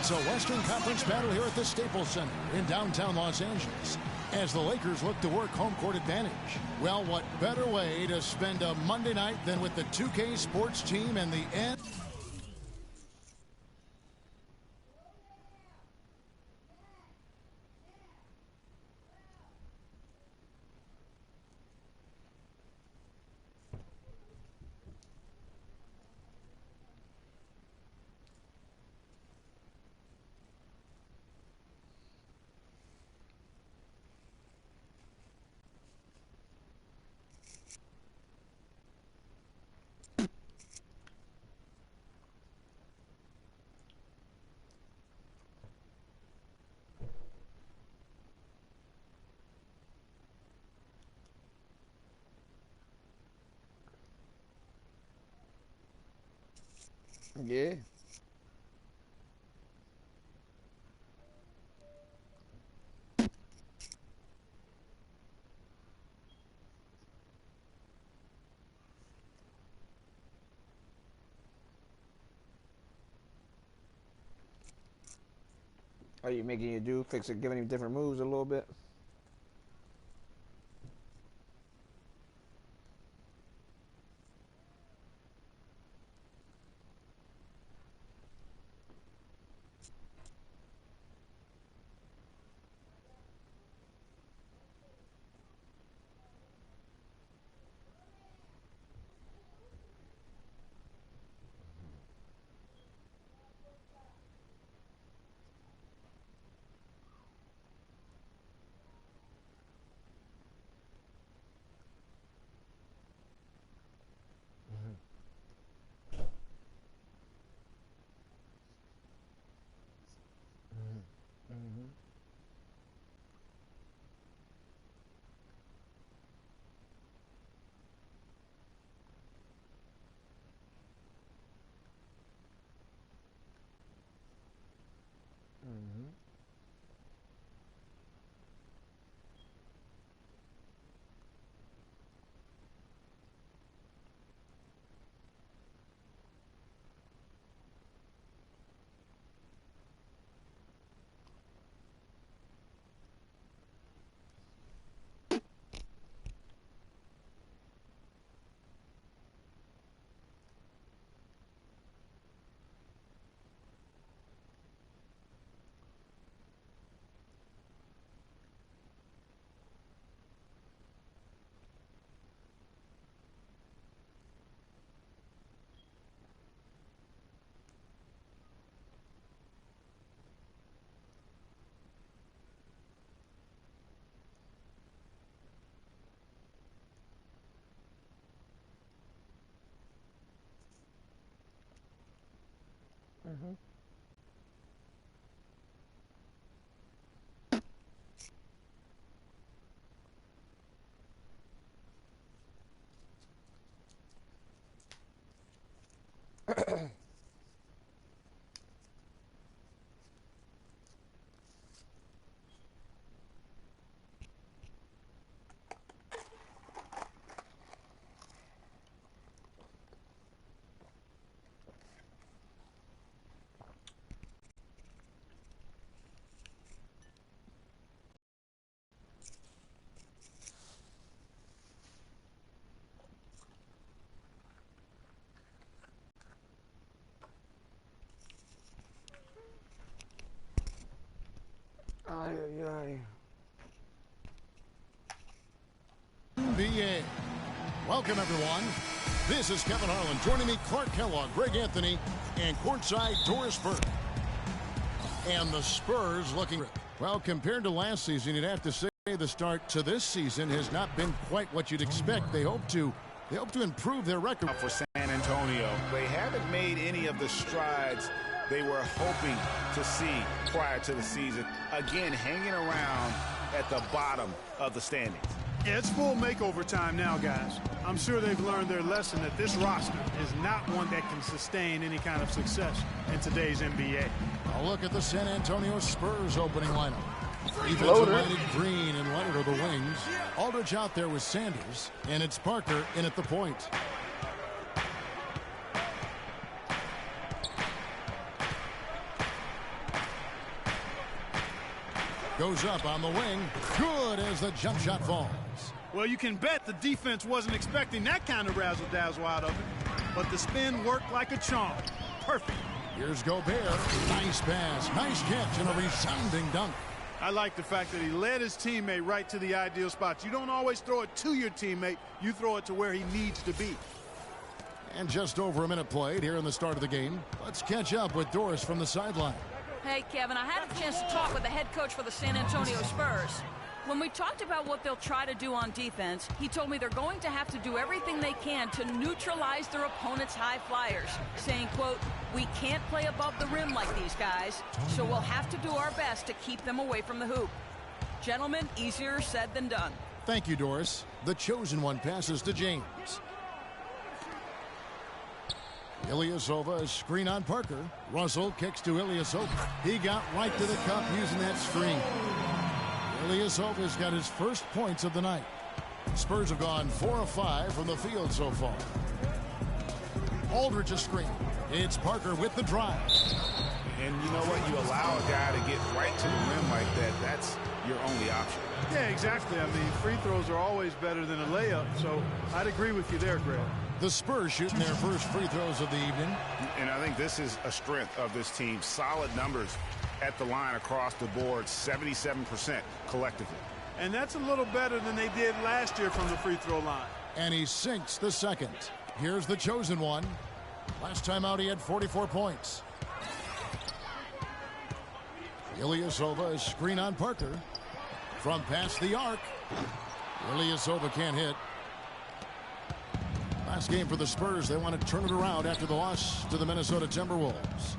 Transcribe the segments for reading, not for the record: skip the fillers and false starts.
It's a Western Conference battle here at the Staples Center in downtown Los Angeles as the Lakers look to work home court advantage. Well, what better way to spend a Monday night than with the 2K Sports team and the end? Yeah. Are you making you do? Fix it, giving him different moves a little bit? Ay, ay, ay. NBA. Welcome, everyone. This is Kevin Harlan. Joining me, Clark Kellogg, Greg Anthony, and courtside Doris Burke. And the Spurs looking... Well, compared to last season, you'd have to say the start to this season has not been quite what you'd expect. They hope to improve their record. For San Antonio, they haven't made any of the strides they were hoping to see prior to the season. Again, hanging around at the bottom of the standings. Yeah, it's full makeover time now, guys. I'm sure they've learned their lesson that this roster is not one that can sustain any kind of success in today's NBA. A look at the San Antonio Spurs opening lineup. Defensive-minded Green and Leonard are the wings. Aldridge out there with Sanders, and it's Parker in at the point. Goes up on the wing. Good as the jump shot falls. Well, you can bet the defense wasn't expecting that kind of razzle-dazzle out of it. But the spin worked like a charm. Perfect. Here's Gobert. Nice pass. Nice catch and a resounding dunk. I like the fact that he led his teammate right to the ideal spots. You don't always throw it to your teammate. You throw it to where he needs to be. And just over a minute played here in the start of the game. Let's catch up with Doris from the sideline. Hey, Kevin, I had a chance to talk with the head coach for the San Antonio Spurs. When we talked about what they'll try to do on defense, he told me they're going to have to do everything they can to neutralize their opponent's high flyers, saying, quote, "We can't play above the rim like these guys, so we'll have to do our best to keep them away from the hoop." Gentlemen, easier said than done. Thank you, Doris. The chosen one passes to James. Ilyasova, screen on Parker. Russell kicks to Ilyasova. He got right to the cup using that screen. Ilyasova's got his first points of the night. Spurs have gone 4 of 5 from the field so far. Aldridge a screen. It's Parker with the drive. And you know what? You allow a guy to get right to the rim like that. That's your only option. Yeah, exactly. I mean, free throws are always better than a layup, so I'd agree with you there, Greg. The Spurs shooting their first free throws of the evening. And I think this is a strength of this team. Solid numbers at the line across the board, 77% collectively. And that's a little better than they did last year from the free throw line. And he sinks the second. Here's the chosen one. Last time out he had 44 points. Ilyasova, screen on Parker. From past the arc. Ilyasova can't hit. Last game for the Spurs. They want to turn it around after the loss to the Minnesota Timberwolves.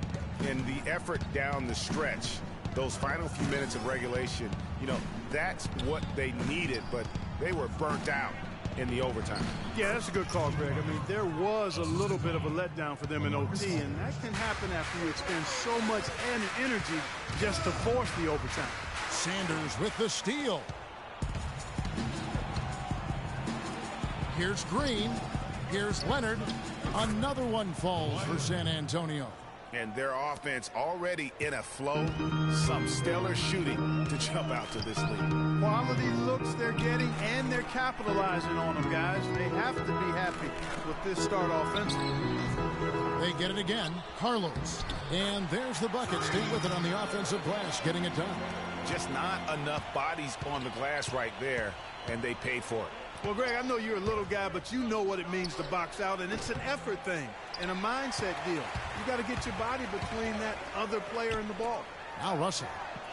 And the effort down the stretch, those final few minutes of regulation, you know, that's what they needed, but they were burnt out in the overtime. Yeah, that's a good call, Greg. I mean, there was a little bit of a letdown for them in OT, and that can happen after you expend so much energy just to force the overtime. Sanders with the steal. Here's Green. Here's Leonard. Another one falls for San Antonio. And their offense already in a flow. Some stellar shooting to jump out to this lead. Quality looks they're getting, and they're capitalizing on them, guys. They have to be happy with this start offensively. They get it again. Carlos. And there's the bucket. Stay with it on the offensive glass, getting it done. Just not enough bodies on the glass right there, and they paid for it. Well, Greg, I know you're a little guy, but you know what it means to box out, and it's an effort thing and a mindset deal. You got to get your body between that other player and the ball. Now Russell,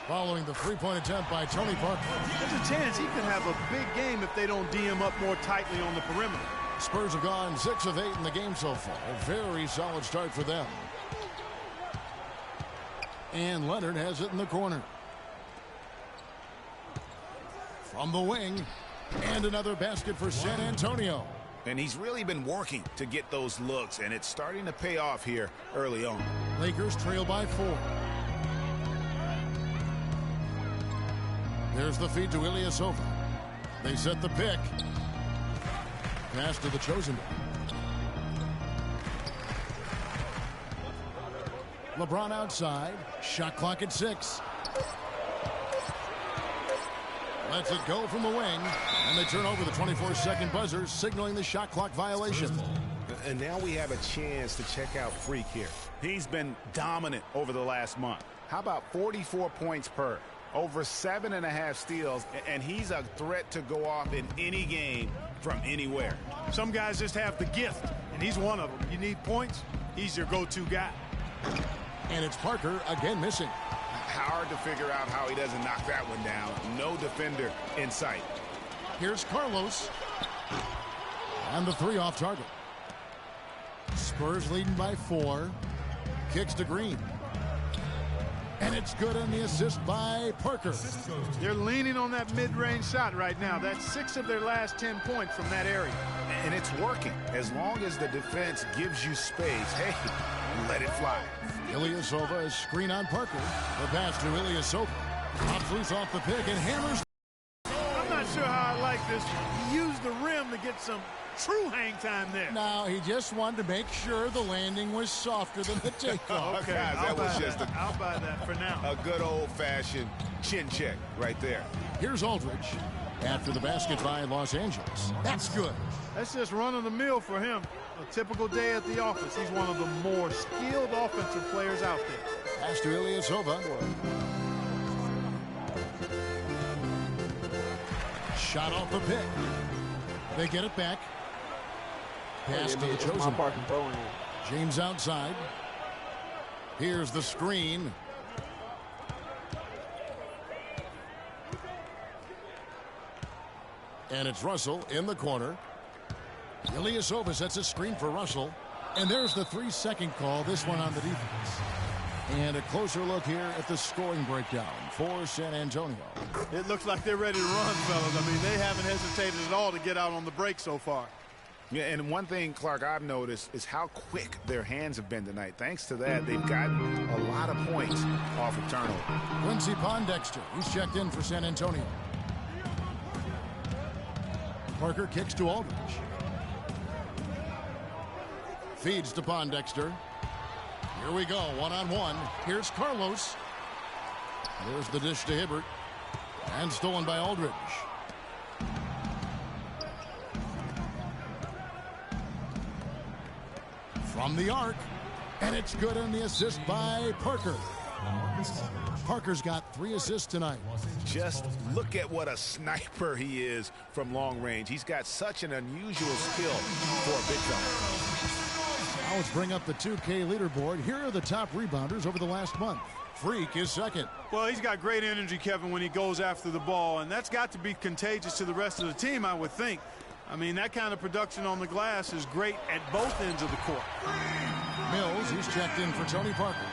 following the three-point attempt by Tony Parker. There's a chance he could have a big game if they don't D him up more tightly on the perimeter. Spurs have gone 6 of 8 in the game so far. A very solid start for them. And Leonard has it in the corner. From the wing. And another basket for San Antonio. And he's really been working to get those looks, and it's starting to pay off here early on. Lakers trail by 4. There's the feed to Ilyasova. They set the pick. Pass to the chosen one. LeBron outside. Shot clock at 6. Lets it go from the wing, and they turn over the 24-second buzzer, signaling the shot clock violation. And now we have a chance to check out Freak here. He's been dominant over the last month. How about 44 points per, over 7.5 steals, and he's a threat to go off in any game from anywhere. Some guys just have the gift, and he's one of them. You need points, he's your go-to guy. And it's Parker again missing. Hard to figure out how he doesn't knock that one down. No defender in sight. Here's Carlos. And the 3 off target. Spurs leading by 4. Kicks to Green. And it's good on the assist by Parker. They're leaning on that mid-range shot right now. That's 6 of their last 10 points from that area. And it's working. As long as the defense gives you space, hey, let it fly. Ilyasova is screen on Parker. The pass to Ilyasova. Pops loose off the pick and hammers. I'm not sure how I like this. He used the rim to get some true hang time there. No, he just wanted to make sure the landing was softer than the takeoff. Okay, Guys, that was just I'll buy that for now. a good old-fashioned chin check right there. Here's Aldridge after the basket by Los Angeles. That's good. That's just running the mill for him. A typical day at the office. He's one of the more skilled offensive players out there. Pass to Ilyasova. Shot off the pick. They get it back. Pass to the chosen. James outside. Here's the screen. And it's Russell in the corner. Ilyasova sets a screen for Russell. And there's the 3-second call, this one on the defense. And a closer look here at the scoring breakdown for San Antonio. It looks like they're ready to run, fellas. I mean, they haven't hesitated at all to get out on the break so far. Yeah, and one thing, Clark, I've noticed is how quick their hands have been tonight. Thanks to that, they've gotten a lot of points off of turnover. Quincy Pondexter, he's checked in for San Antonio. Parker kicks to Aldridge. Feeds to Pondexter. Here we go, one-on-one. Here's Carlos. There's the dish to Hibbert. And stolen by Aldridge. From the arc. And it's good on the assist by Parker. Parker's got 3 assists tonight. Just look at what a sniper he is from long range. He's got such an unusual skill for a big fella. Now let's bring up the 2K leaderboard. Here are the top rebounders over the last month. Freak is second. Well, he's got great energy, Kevin, when he goes after the ball, and that's got to be contagious to the rest of the team, I would think. I mean, that kind of production on the glass is great at both ends of the court. Mills, he's checked in for Tony Parker.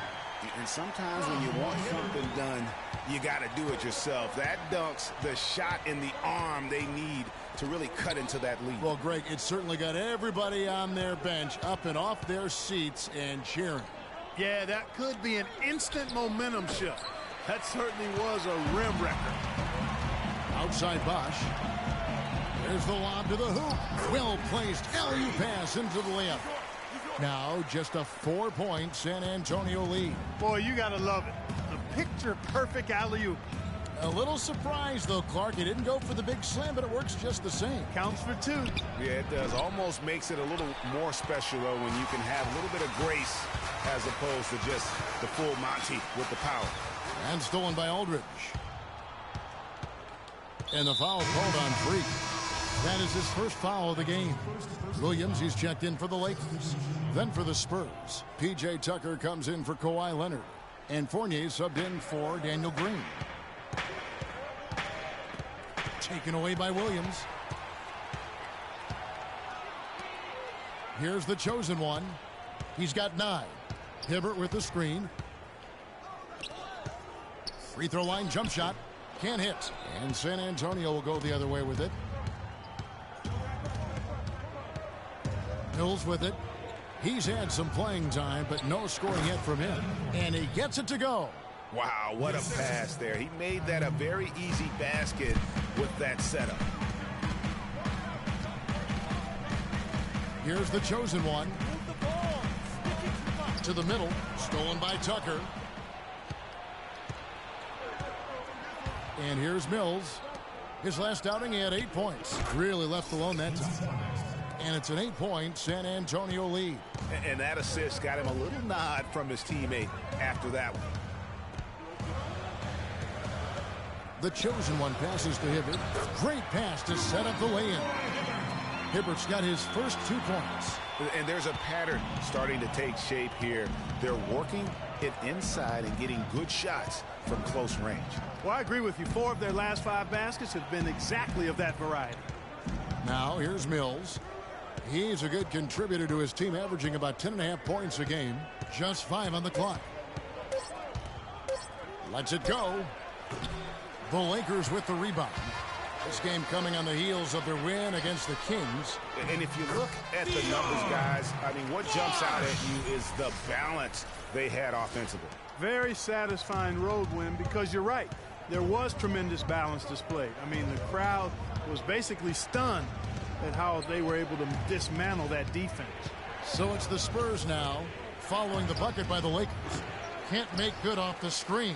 And sometimes when you want something done, you got to do it yourself. That dunks the shot in the arm they need to really cut into that lead. Well, Greg, it certainly got everybody on their bench up and off their seats and cheering. Yeah, that could be an instant momentum shift. That certainly was a rim wrecker. Outside Bosch. There's the lob to the hoop. Well placed alley-oop pass into the layup. Now just a 4-point San Antonio lead. Boy, you got to love it. A picture-perfect alley-oop. A little surprised, though, Clark. He didn't go for the big slam, but it works just the same. Counts for 2. Yeah, it does. Almost makes it a little more special, though, when you can have a little bit of grace as opposed to just the full Monty with the power. And stolen by Aldridge. And the foul called on Freak. That is his first foul of the game. Williams, he's checked in for the Lakers. Then for the Spurs, P.J. Tucker comes in for Kawhi Leonard. And Fournier subbed in for Daniel Green. Taken away by Williams. Here's the chosen one. He's got 9. Hibbert with the screen. Free throw line jump shot. Can't hit. And San Antonio will go the other way with it. Mills with it. He's had some playing time, but no scoring yet from him. And he gets it to go. Wow, what a pass there. He made that a very easy basket with that setup. Here's the chosen one. To the middle. Stolen by Tucker. And here's Mills. His last outing, he had 8 points. Really left alone that time. And it's an 8-point San Antonio lead. And that assist got him a little nod from his teammate after that one. The chosen one passes to Hibbert. Great pass to set up the lay-in. Hibbert's got his first 2 points. And there's a pattern starting to take shape here. They're working it inside and getting good shots from close range. Well, I agree with you. 4 of their last 5 baskets have been exactly of that variety. Now here's Mills. He's a good contributor to his team, averaging about 10.5 points a game. Just 5 on the clock. Lets it go. The Lakers with the rebound. This game coming on the heels of their win against the Kings. And if you look at the numbers, guys, I mean, what jumps out at you is the balance they had offensively. Very satisfying road win because you're right. There was tremendous balance displayed. I mean, the crowd was basically stunned at how they were able to dismantle that defense. So it's the Spurs now, following the bucket by the Lakers. Can't make good off the screen.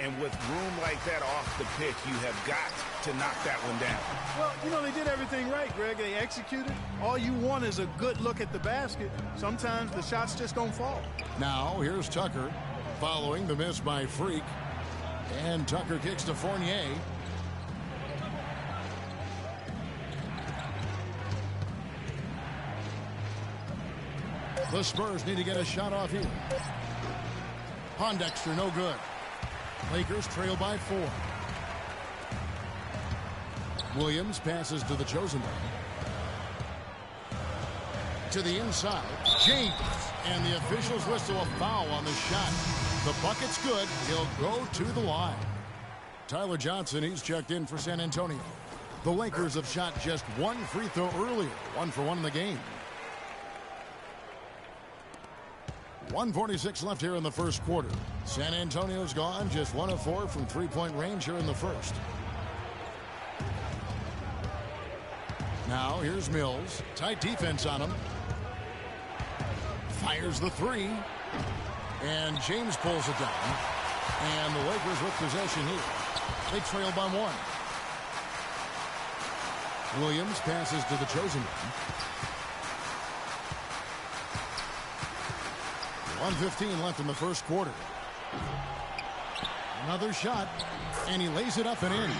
And with room like that off the pitch, you have got to knock that one down. Well, you know, they did everything right, Greg. They executed. All you want is a good look at the basket. Sometimes the shots just don't fall. Now, here's Tucker, following the miss by Freak. And Tucker kicks to Fournier. The Spurs need to get a shot off here. Pondexter, no good. Lakers trail by 4. Williams passes to the chosen one. To the inside. James. And the officials whistle a foul on the shot. The bucket's good. He'll go to the line. Tyler Johnson, he's checked in for San Antonio. The Lakers have shot just one free throw earlier. 1 for 1 in the game. 1:46 left here in the first quarter. San Antonio's gone just 1 of 4 from three-point range here in the first. Now here's Mills. Tight defense on him. Fires the 3. And James pulls it down. And the Lakers with possession here. They trail by 1. Williams passes to the chosen one. 1:15 left in the first quarter. Another shot, and he lays it up and in.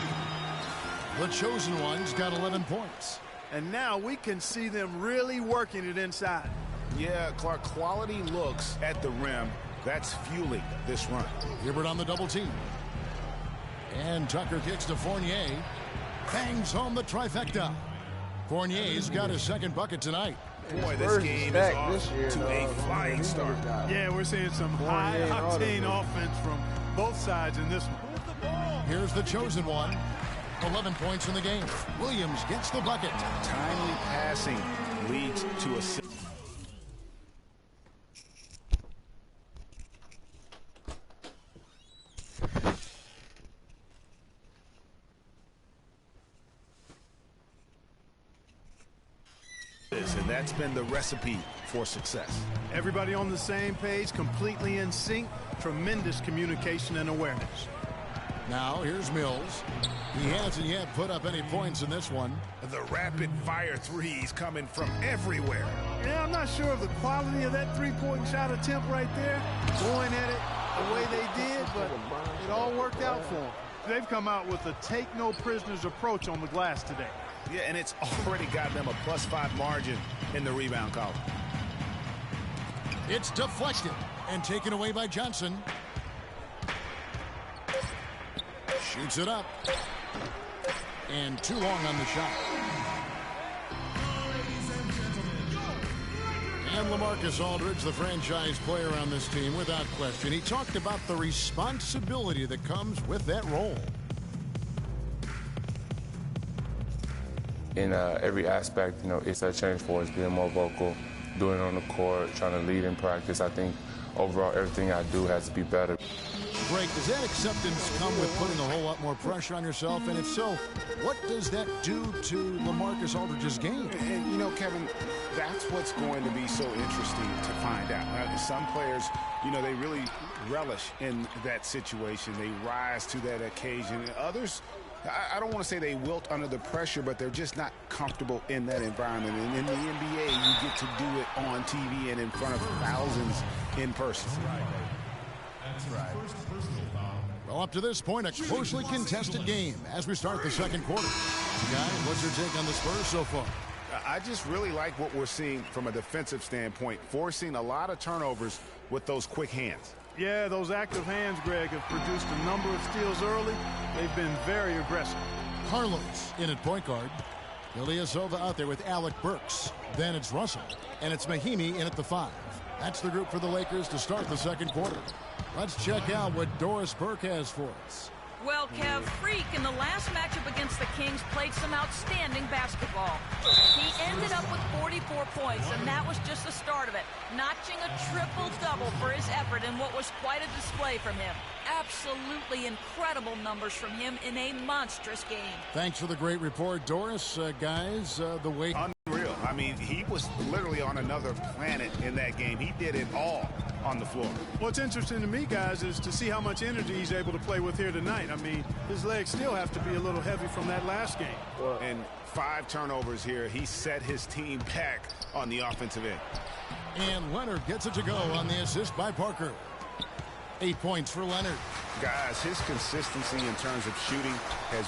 The chosen one's got 11 points. And now we can see them really working it inside. Yeah, Clark, quality looks at the rim. That's fueling this run. Hibbert on the double team. And Tucker kicks to Fournier. Bangs home the trifecta. Fournier's got his second bucket tonight. Boy, this game is off to a flying start. Yeah, we're seeing some high-octane offense from both sides in this one. Here's the chosen one. 11 points in the game. Williams gets the bucket. Timely passing leads to a... And that's been the recipe for success. Everybody on the same page, completely in sync. Tremendous communication and awareness. Now here's Mills. He hasn't yet put up any points in this one. The rapid fire threes coming from everywhere. Yeah, I'm not sure of the quality of that three-point shot attempt right there. Going at it the way they did, but it all worked out for them. They've come out with a take-no-prisoners approach on the glass today. Yeah, and it's already got them a +5 margin in the rebound column. It's deflected and taken away by Johnson. Shoots it up. And too long on the shot. And LaMarcus Aldridge, the franchise player on this team, without question. He talked about the responsibility that comes with that role. In every aspect, you know, it's a change for us, being more vocal, doing it on the court, trying to lead in practice. I think overall everything I do has to be better. Greg, does that acceptance come with putting a whole lot more pressure on yourself? And if so, what does that do to LaMarcus Aldridge's game? And, you know, Kevin, that's what's going to be so interesting to find out. Some players, you know, they really relish in that situation. They rise to that occasion. Others, I don't want to say they wilt under the pressure, but they're just not comfortable in that environment. And in the NBA, you get to do it on TV and in front of thousands in person. That's right. Well, up to this point, a closely contested game as we start the second quarter. Guys, what's your take on the Spurs so far? I just really like what we're seeing from a defensive standpoint, forcing a lot of turnovers with those quick hands. Yeah, those active hands, Greg, have produced a number of steals early. They've been very aggressive. Carlos in at point guard. Ilyasova out there with Alec Burks. Then it's Russell. And it's Mahimi in at the 5. That's the group for the Lakers to start the second quarter. Let's check out what Doris Burke has for us. Well, Kev, Freak in the last matchup against the Kings played some outstanding basketball. He ended up with 44 points, and that was just the start of it, notching a triple-double for his effort in what was quite a display from him. Absolutely incredible numbers from him in a monstrous game. Thanks for the great report, Doris. Guys, the way... Unreal. I mean, he was literally on another planet in that game. He did it all on the floor. What's interesting to me, guys, is to see how much energy he's able to play with here tonight. I mean, his legs still have to be a little heavy from that last game. And 5 turnovers here. He set his team back on the offensive end. And Leonard gets it to go on the assist by Parker. 8 points for Leonard. Guys, his consistency in terms of shooting has